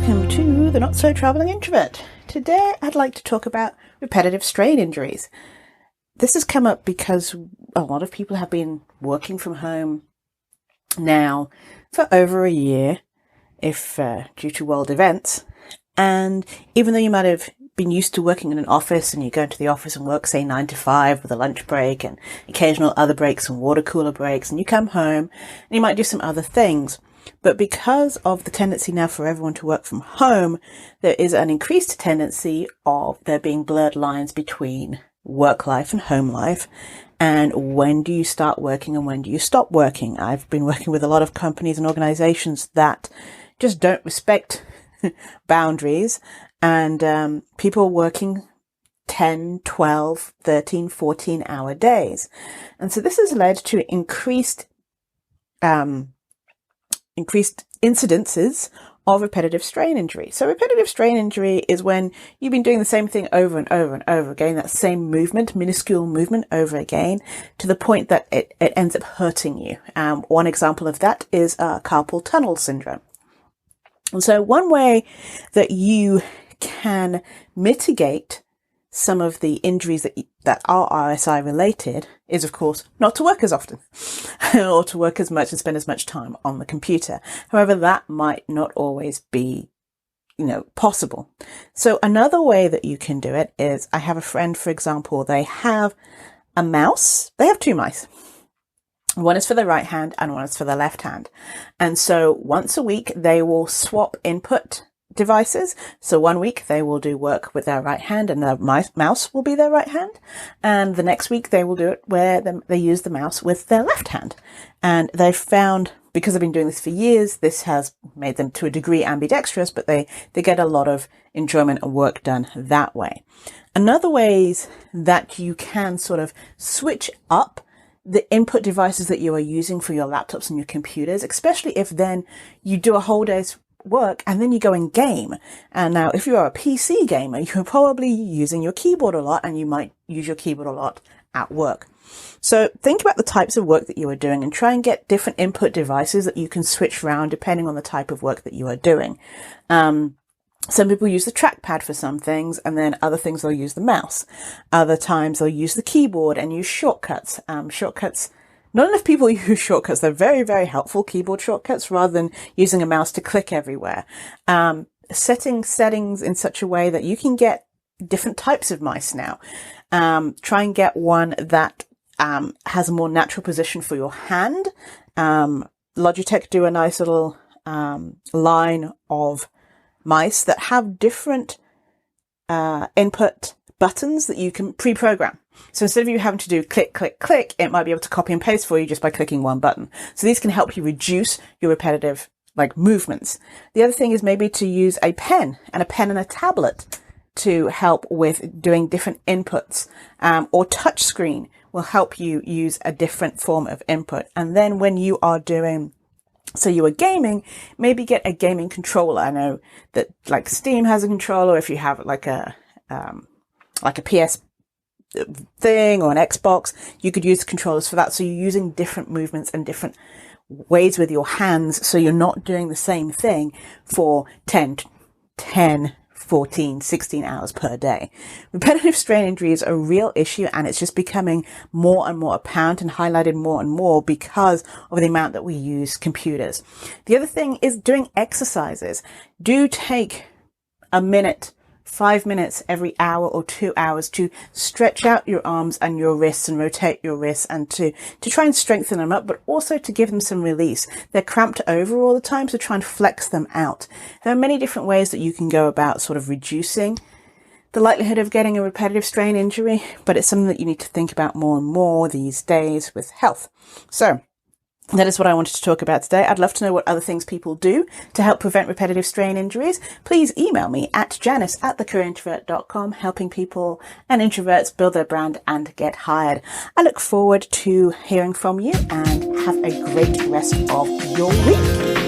welcome to the Not So Traveling Introvert. Today I'd like to talk about repetitive strain injuries. This has come up because a lot of people have been working from home now for over a year, if due to world events. And even though you might have been used to working in an office and you go into the office and work, say, 9 to 5 with a lunch break and occasional other breaks and water cooler breaks, and you come home and you might do some other things. But because of the tendency now for everyone to work from home, there is an increased tendency of there being blurred lines between work life and home life. And when do you start working and when do you stop working? I've been working with a lot of companies and organizations that just don't respect boundaries, and people working 10, 12, 13, 14-hour days. And so this has led to increased incidences of repetitive strain injury. So repetitive strain injury is when you've been doing the same thing over and over and over again, that same movement, minuscule movement over again, to the point that it ends up hurting you. One example of that is carpal tunnel syndrome. And so one way that you can mitigate some of the injuries that are RSI related is, of course, not to work as often or to work as much and spend as much time on the computer. However, that might not always be, possible. So another way that you can do it is, I have a friend, for example, they have a mouse. They have two mice. One is for the right hand and one is for the left hand. And so once a week, they will swap input devices. So one week they will do work with their right hand and the mouse will be their right hand. And the next week they will do it where they use the mouse with their left hand. And they've found, because they've been doing this for years, this has made them to a degree ambidextrous, but they get a lot of enjoyment and work done that way. Another ways that you can sort of switch up the input devices that you are using for your laptops and your computers, especially if then you do a whole day's work and then you go and game. And now if you are a PC gamer, you're probably using your keyboard a lot, and you might use your keyboard a lot at work. So think about the types of work that you are doing and try and get different input devices that you can switch around depending on the type of work that you are doing. Some people use the trackpad for some things, and then other things they'll use the mouse. Other times they'll use the keyboard and use shortcuts. Not enough people use shortcuts. They're very, very helpful, keyboard shortcuts, rather than using a mouse to click everywhere. Setting settings in such a way that you can get different types of mice now. Try and get one that has a more natural position for your hand. Logitech do a nice little line of mice that have different input buttons that you can pre-program. So instead of you having to do click, click, click, it might be able to copy and paste for you just by clicking one button. So these can help you reduce your repetitive movements. The other thing is maybe to use a pen and a tablet to help with doing different inputs, or touch screen will help you use a different form of input. And then when you are doing, so you are gaming, maybe get a gaming controller. I know that like Steam has a controller. If you have like a PS thing or an Xbox, you could use controllers for that. So you're using different movements and different ways with your hands. So you're not doing the same thing for 10, 14, 16 hours per day. Repetitive strain injury is a real issue, and it's just becoming more and more apparent and highlighted more and more because of the amount that we use computers. The other thing is doing exercises. Do take a minute, 5 minutes every hour or 2 hours to stretch out your arms and your wrists and rotate your wrists, and to try and strengthen them up, but also to give them some release. They're cramped over all the time, so try and flex them out. There are many different ways that you can go about sort of reducing the likelihood of getting a repetitive strain injury, but it's something that you need to think about more and more these days with health. So that is what I wanted to talk about today. I'd love to know what other things people do to help prevent repetitive strain injuries. Please email me at janice@thecareerintrovert.com, helping people and introverts build their brand and get hired. I look forward to hearing from you, and have a great rest of your week.